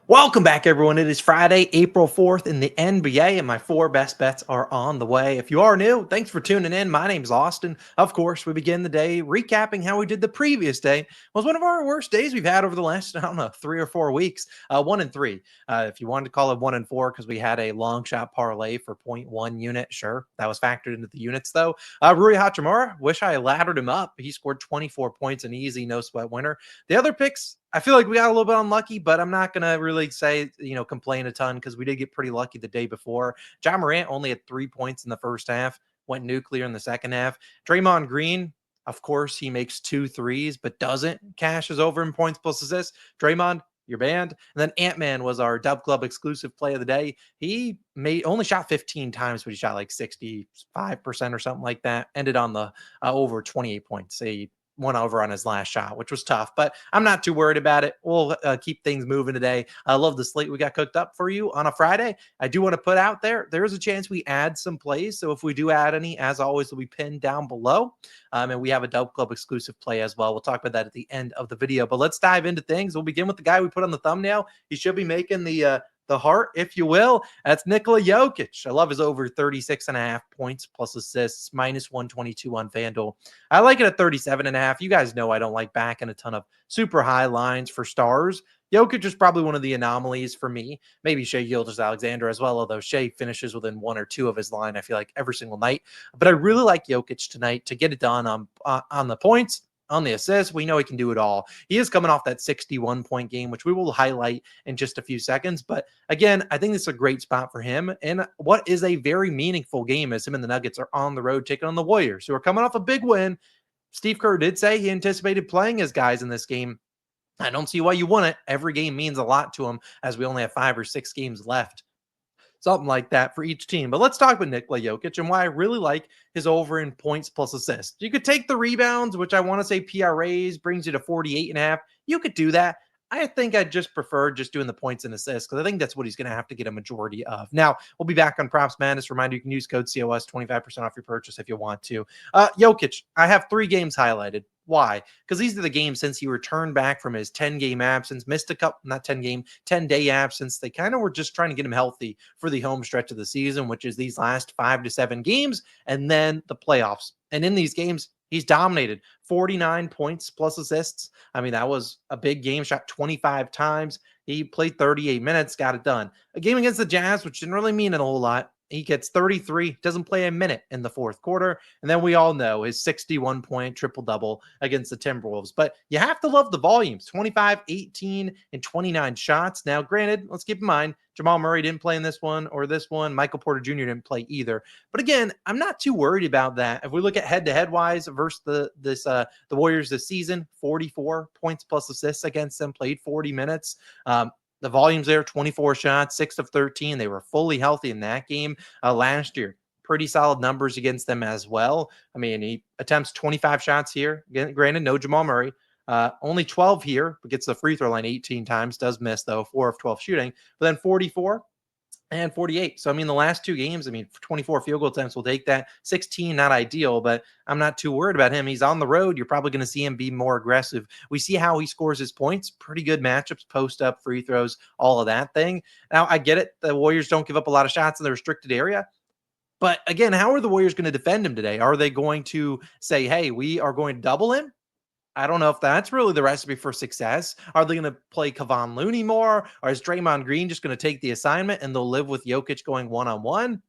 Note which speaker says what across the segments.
Speaker 1: Welcome back, everyone. It is Friday, April 4th in the NBA, and my four best bets are on the way. If you are new, thanks for tuning in. My name's Austin. Of course, we begin the day recapping how we did the previous day. It was one of our worst days we've had over the last, I don't know, 3 or 4 weeks. 1 and 3. If you wanted to call it 1 and 4, because we had a long shot parlay for 0.1 unit, sure. That was factored into the units, though. Rui Hachimura, wish I laddered him up. He scored 24 points, an easy, no sweat winner. The other picks, I feel like we got a little bit unlucky, but I'm not going to really say, complain a ton because we did get pretty lucky the day before. John Morant only had 3 points in the first half, went nuclear in the second half. Draymond Green, of course, he makes 2 threes, but doesn't cash his over in points plus assists. Draymond, you're banned. And then Ant-Man was our Dub Club exclusive play of the day. He only shot 15 times, but he shot like 65% or something like that. Ended on the over 28 points. He went over on his last shot, which was tough, but I'm not too worried about it. We'll keep things moving today. I love the slate we got cooked up for you on a Friday. I do want to put out there's a chance we add some plays. So if we do add any, as always, they'll be pinned down below. And we have a Dub Club exclusive play as well. We'll talk about that at the end of the video, but let's dive into things. We'll begin with the guy we put on the thumbnail. He should be making the heart, if you will. That's Nikola Jokic. I love his over 36.5 points plus assists, minus 122 on FanDuel. I like it at 37.5. You guys know I don't like backing a ton of super high lines for stars. Jokic is probably one of the anomalies for me. Maybe Shai Gilgeous-Alexander as well, although Shai finishes within 1 or 2 of his line, I feel like, every single night. But I really like Jokic tonight to get it done on the points. On the assists, we know he can do it all. He is coming off that 61-point game, which we will highlight in just a few seconds. But again, I think this is a great spot for him. And what is a very meaningful game as him and the Nuggets are on the road taking on the Warriors, who are coming off a big win. Steve Kerr did say he anticipated playing his guys in this game. I don't see why you wouldn't. Every game means a lot to him as we only have 5 or 6 games left. Something like that for each team. But let's talk about Nikola Jokic and why I really like his over in points plus assists. You could take the rebounds, which I want to say PRAs brings you to 48.5. You could do that. I think I'd just prefer just doing the points and assists because I think that's what he's going to have to get a majority of. Now, we'll be back on Props Madness. Reminder, you can use code COS, 25% off your purchase if you want to. Jokic, I have 3 games highlighted. Why? Because these are the games since he returned back from his 10-game absence, missed a couple, not 10-day absence. They kind of were just trying to get him healthy for the home stretch of the season, which is these last 5 to 7 games, and then the playoffs. And in these games, he's dominated 49 points plus assists. I mean, that was a big game, shot 25 times. He played 38 minutes, got it done. A game against the Jazz, which didn't really mean a whole lot. He gets 33, doesn't play a minute in the fourth quarter. And then we all know his 61-point triple-double against the Timberwolves. But you have to love the volumes, 25, 18, and 29 shots. Now, granted, let's keep in mind, Jamal Murray didn't play in this one or this one. Michael Porter Jr. didn't play either. But again, I'm not too worried about that. If we look at head-to-head wise versus the Warriors this season, 44 points plus assists against them, played 40 minutes. The volumes there, 24 shots, 6 of 13. They were fully healthy in that game last year. Pretty solid numbers against them as well. I mean, he attempts 25 shots here. Granted, no Jamal Murray. Only 12 here, but gets the free throw line 18 times. Does miss, though, 4 of 12 shooting. But then 44 and 48. So, I mean, the last 2 games, 24 field goal attempts will take that. 16, not ideal, but I'm not too worried about him. He's on the road. You're probably going to see him be more aggressive. We see how he scores his points. Pretty good matchups, post up, free throws, all of that thing. Now, I get it. The Warriors don't give up a lot of shots in the restricted area. But again, how are the Warriors going to defend him today? Are they going to say, hey, we are going to double him? I don't know if that's really the recipe for success. Are they going to play Kevon Looney more? Or is Draymond Green just going to take the assignment and they'll live with Jokic going one-on-one?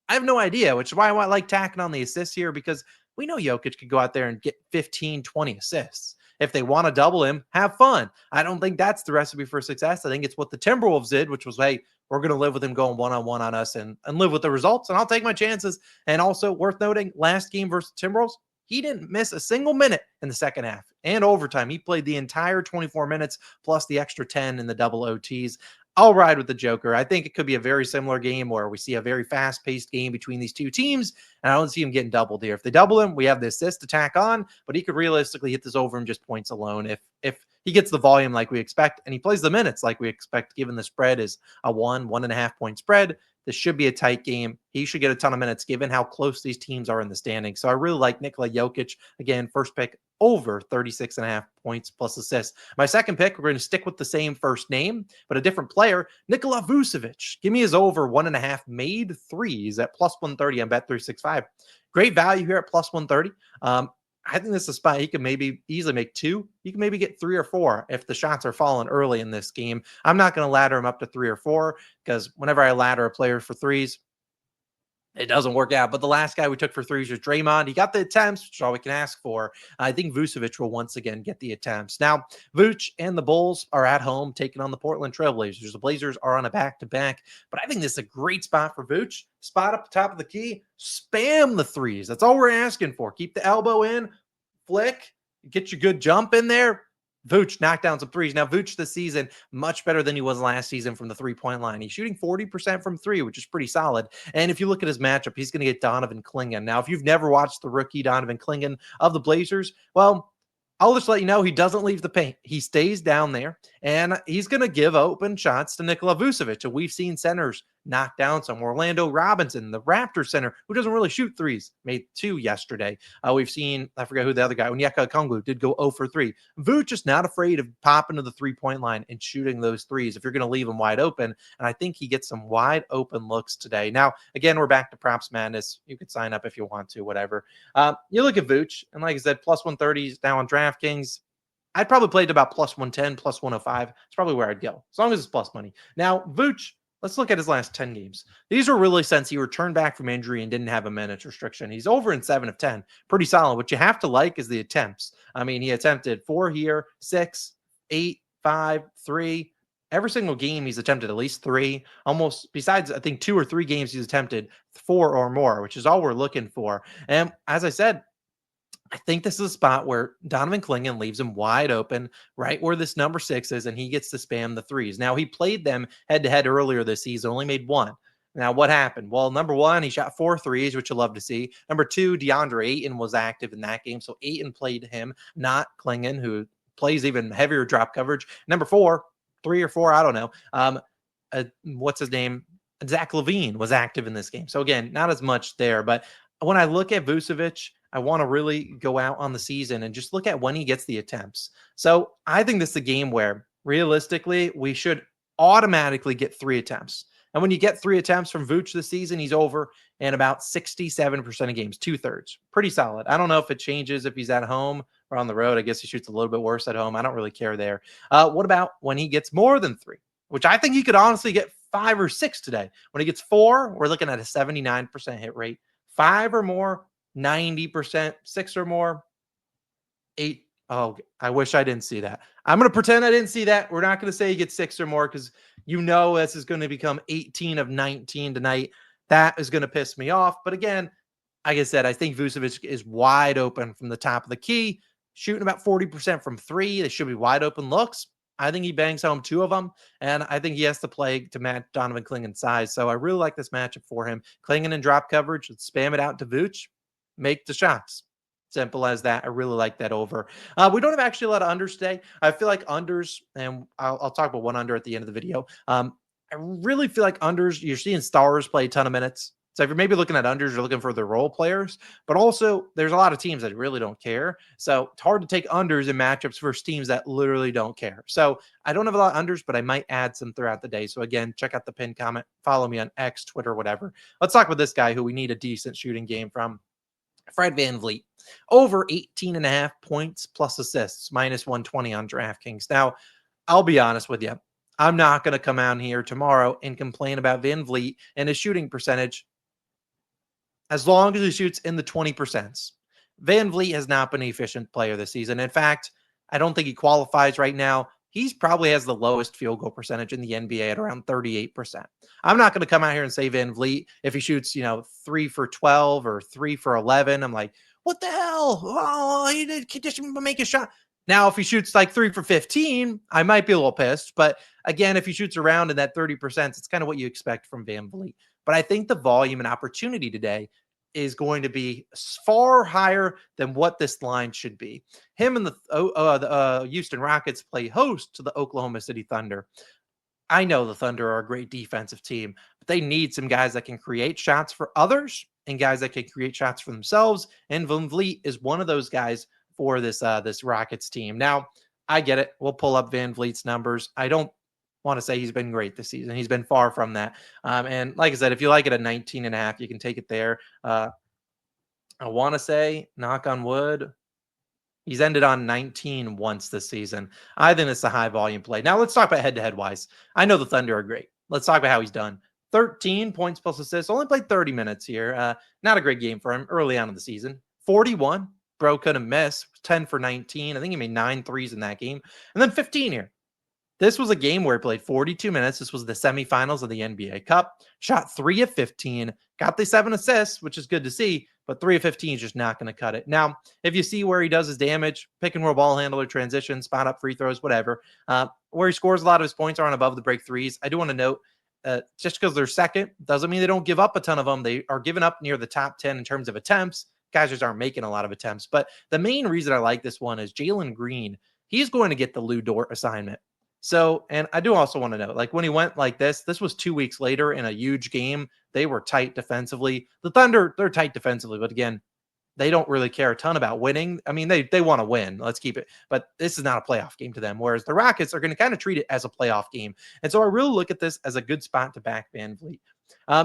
Speaker 1: I have no idea, which is why I like tacking on the assists here because we know Jokic could go out there and get 15, 20 assists. If they want to double him, have fun. I don't think that's the recipe for success. I think it's what the Timberwolves did, which was, hey, we're going to live with him going one-on-one on us and live with the results, and I'll take my chances. And also worth noting, last game versus Timberwolves, he didn't miss a single minute in the second half and overtime. He played the entire 24 minutes plus the extra 10 in the double OTs. I'll ride with the Joker. I think it could be a very similar game where we see a very fast-paced game between these two teams, and I don't see him getting doubled here. If they double him, we have the assist to tack on, but he could realistically hit this over in just points alone if he gets the volume like we expect and he plays the minutes like we expect, given the spread is a 1.5 point spread. This should be a tight game. He should get a ton of minutes given how close these teams are in the standings. So I really like Nikola Jokic. Again, first pick over 36.5 points plus assists. My second pick, we're going to stick with the same first name, but a different player, Nikola Vucevic. Give me his over 1.5 made threes at plus 130 on Bet365. Great value here at plus 130. I think this is a spot he could maybe easily make two. You can maybe get 3 or 4 if the shots are falling early in this game. I'm not going to ladder him up to 3 or 4 because whenever I ladder a player for threes, it doesn't work out. But the last guy we took for threes was Draymond. He got the attempts, which is all we can ask for. I think Vucevic will once again get the attempts. Now, Vooch and the Bulls are at home taking on the Portland Trailblazers. The Blazers are on a back-to-back, but I think this is a great spot for Vooch. Spot up the top of the key, spam the threes. That's all we're asking for. Keep the elbow in, flick, get your good jump in there. Vooch knocked down some threes. Now, Vooch this season, much better than he was last season from the three-point line. He's shooting 40% from three, which is pretty solid. And if you look at his matchup, he's going to get Donovan Clingan. Now, if you've never watched the rookie Donovan Clingan of the Blazers, well, I'll just let you know he doesn't leave the paint. He stays down there, and he's going to give open shots to Nikola Vucevic. And we've seen centers knock down some. Orlando Robinson, the Raptors center, who doesn't really shoot threes, made 2 yesterday. We've seen, I forget who the other guy, Onyeka Okongwu, did go 0 for 3. Vooch is not afraid of popping to the three-point line and shooting those threes if you're going to leave him wide open. And I think he gets some wide open looks today. Now, again, we're back to Props Madness. You could sign up if you want to, whatever. You look at Vooch, and like I said, plus 130 is now on DraftKings. I'd probably play it about plus 110, plus 105. It's probably where I'd go, as long as it's plus money. Now, Vooch, let's look at his last 10 games. These are really since he returned back from injury and didn't have a minutes restriction. He's over in 7 of 10. Pretty solid. What you have to like is the attempts. I mean, he attempted 4 here, 6, 8, 5, 3. Every single game he's attempted at least 3. Almost, besides, I think 2 or 3 games he's attempted 4 or more, which is all we're looking for. And as I said, I think this is a spot where Donovan Clingan leaves him wide open, right where this number 6 is, and he gets to spam the threes. Now, he played them head-to-head earlier this season, only made 1. Now, what happened? Well, number 1, he shot 4 threes, which you'll love to see. Number 2, DeAndre Ayton was active in that game, so Ayton played him, not Clingan, who plays even heavier drop coverage. Number 4, 3 or 4, I don't know. What's his name? Zach LaVine was active in this game. So, again, not as much there, but when I look at Vucevic, I want to really go out on the season and just look at when he gets the attempts. So I think this is a game where realistically we should automatically get 3 attempts. And when you get 3 attempts from Vooch this season, he's over in about 67% of games, 2/3. Pretty solid. I don't know if it changes if he's at home or on the road. I guess he shoots a little bit worse at home. I don't really care there. What about when he gets more than 3, which I think he could honestly get 5 or 6 today. When he gets 4, we're looking at a 79% hit rate. 5 or more, 90%, 6 or more, 8. Oh, I wish I didn't see that. I'm going to pretend I didn't see that. We're not going to say he gets 6 or more because this is going to become 18 of 19 tonight. That is going to piss me off. But again, like I said, I think Vucevic is wide open from the top of the key, shooting about 40% from 3. They should be wide open looks. I think he bangs home 2 of them, and I think he has to play to match Donovan Clingan's size. So I really like this matchup for him. Clingan in drop coverage, let's spam it out to Vooch, make the shots. Simple as that. I really like that over. We don't have actually a lot of unders today. I feel like unders, and I'll talk about one under at the end of the video. I really feel like unders, you're seeing stars play a ton of minutes. So if you're maybe looking at unders, you're looking for the role players, but also there's a lot of teams that really don't care. So it's hard to take unders in matchups versus teams that literally don't care. So I don't have a lot of unders, but I might add some throughout the day. So again, check out the pinned comment, follow me on X, Twitter, whatever. Let's talk about this guy who we need a decent shooting game from. Fred VanVleet, over 18.5 points plus assists, minus 120 on DraftKings. Now, I'll be honest with you. I'm not going to come out here tomorrow and complain about VanVleet and his shooting percentage as long as he shoots in the 20%. VanVleet has not been an efficient player this season. In fact, I don't think he qualifies right now. He's probably has the lowest field goal percentage in the NBA at around 38%. I'm not going to come out here and say VanVleet, if he shoots, 3 for 12 or 3 for 11, I'm like, what the hell? Oh, he just make a shot. Now, if he shoots like 3 for 15, I might be a little pissed. But again, if he shoots around in that 30%, it's kind of what you expect from VanVleet. But I think the volume and opportunity today is going to be far higher than what this line should be. Him and the Houston Rockets play host to the Oklahoma City Thunder. I know the Thunder are a great defensive team, but they need some guys that can create shots for others and guys that can create shots for themselves. And VanVleet is one of those guys for this Rockets team. Now, I get it. We'll pull up VanVleet's numbers. I don't want to say he's been great this season. He's been far from that. And like I said, if you like it at 19.5, you can take it there. I want to say, knock on wood, he's ended on 19 once this season. I think it's a high volume play. Now let's talk about head-to-head wise. I know the Thunder are great. Let's talk about how he's done. 13 points plus assists. Only played 30 minutes here. Not a great game for him early on in the season. 41. Bro couldn't miss. 10 for 19. I think he made 9 threes in that game. And then 15 here. This was a game where he played 42 minutes. This was the semifinals of the NBA Cup. Shot 3 of 15. Got the 7 assists, which is good to see. But 3 of 15 is just not going to cut it. Now, if you see where he does his damage, pick and roll ball handler, transition, spot up free throws, whatever, where he scores a lot of his points are on above the break threes. I do want to note, just because they're second doesn't mean they don't give up a ton of them. They are giving up near the top 10 in terms of attempts. Guys just aren't making a lot of attempts. But the main reason I like this one is Jalen Green. He's going to get the Lou Dort assignment. So, and I do also want to know, like when he went like this was 2 weeks later in a huge game. They were tight defensively. The Thunder, they're tight defensively, but again, they don't really care a ton about winning. I mean, they want to win. Let's keep it. But this is not a playoff game to them. Whereas the Rockets are going to kind of treat it as a playoff game. And so I really look at this as a good spot to back VanVleet.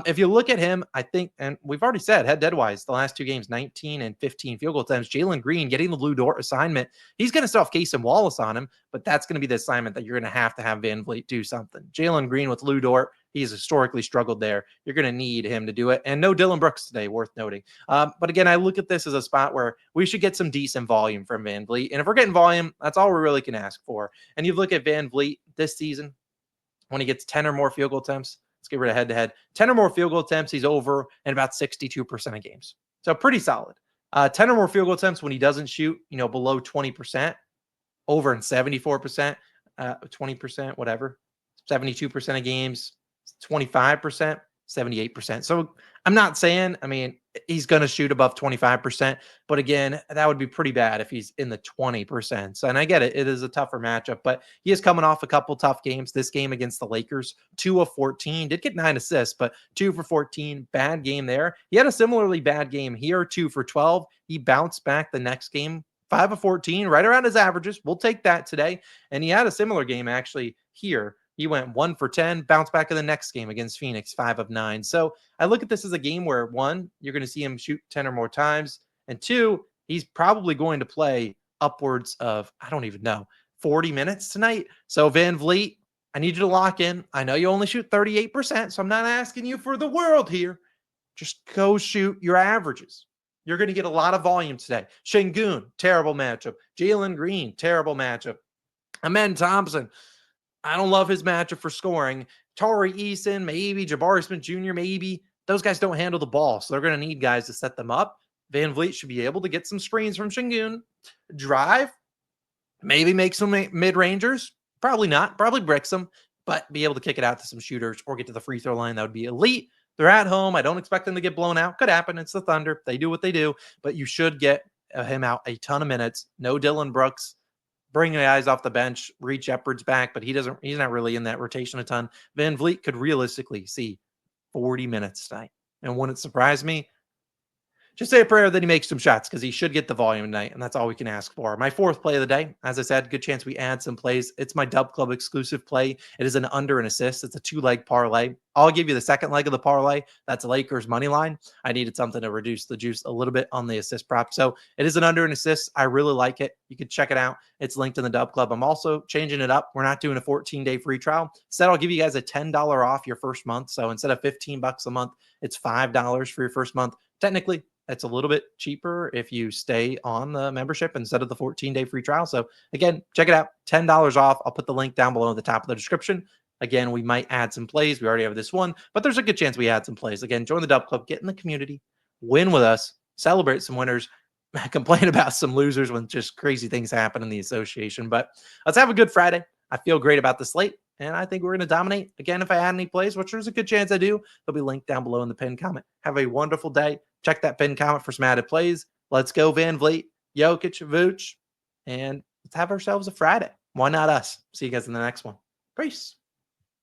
Speaker 1: If you look at him, I think, and we've already said head-to-head wise, the last 2 games, 19 and 15 field goal attempts. Jalen Green getting the Lou Dort assignment. He's going to still have Case and Wallace on him, but that's going to be the assignment that you're going to have VanVleet do something. Jalen Green with Lou Dort, he's historically struggled there. You're going to need him to do it. And no Dillon Brooks today, worth noting. But again, I look at this as a spot where we should get some decent volume from VanVleet. And if we're getting volume, that's all we really can ask for. And you look at VanVleet this season, when he gets 10 or more field goal attempts, let's get rid of head-to-head. 10 or more field goal attempts, he's over in about 62% of games. So pretty solid. 10 or more field goal attempts when he doesn't shoot, below 20%, over in 74%, 20%, whatever, 72% of games, 25%, 78%. So I'm not saying, he's going to shoot above 25%, but again, that would be pretty bad if he's in the 20%. And I get it. It is a tougher matchup, but he is coming off a couple tough games. This game against the Lakers, 2 of 14, did get 9 assists, but 2 for 14, bad game there. He had a similarly bad game here, 2 for 12. He bounced back the next game, 5 of 14, right around his averages. We'll take that today. And he had a similar game actually here. He went 1 for 10, bounced back in the next game against Phoenix, 5 of 9. So I look at this as a game where, 1, you're going to see him shoot 10 or more times. And 2, he's probably going to play upwards of, I don't even know, 40 minutes tonight. So VanVleet, I need you to lock in. I know you only shoot 38%, so I'm not asking you for the world here. Just go shoot your averages. You're going to get a lot of volume today. Şengün, terrible matchup. Jalen Green, terrible matchup. Amen Thompson, I don't love his matchup for scoring. Tari Eason, maybe. Jabari Smith Jr., maybe. Those guys don't handle the ball, so they're going to need guys to set them up. VanVleet should be able to get some screens from Şengün, drive, maybe make some mid-rangers. Probably not. Probably bricks them, but be able to kick it out to some shooters or get to the free throw line. That would be elite. They're at home. I don't expect them to get blown out. Could happen. It's the Thunder. They do what they do, but you should get him out a ton of minutes. No Dillon Brooks. Bring the guys off the bench, Reed Shepard's back, but he's not really in that rotation a ton. VanVleet could realistically see 40 minutes tonight. And wouldn't surprise me. Just say a prayer that he makes some shots because he should get the volume tonight, and that's all we can ask for. My 4th play of the day, as I said, good chance we add some plays. It's my Dub Club exclusive play. It is an under and assist. It's a 2-leg parlay. I'll give you the second leg of the parlay. That's Lakers money line. I needed something to reduce the juice a little bit on the assist prop. So it is an under and assist. I really like it. You can check it out. It's linked in the Dub Club. I'm also changing it up. We're not doing a 14-day free trial. Instead, I'll give you guys a $10 off your first month. So instead of $15 a month, it's $5 for your first month. Technically, it's a little bit cheaper if you stay on the membership instead of the 14-day free trial. So again, check it out. $10 off. I'll put the link down below at the top of the description. Again, we might add some plays. We already have this one, but there's a good chance we add some plays. Again, join the Dub Club, get in the community, win with us, celebrate some winners, complain about some losers when just crazy things happen in the association. But let's have a good Friday. I feel great about the slate, and I think we're going to dominate. Again, if I add any plays, which there's a good chance I do, they'll be linked down below in the pinned comment. Have a wonderful day. Check that pinned comment for some added plays. Let's go VanVleet, Jokic, Vuce, and let's have ourselves a Friday. Why not us? See you guys in the next one. Peace.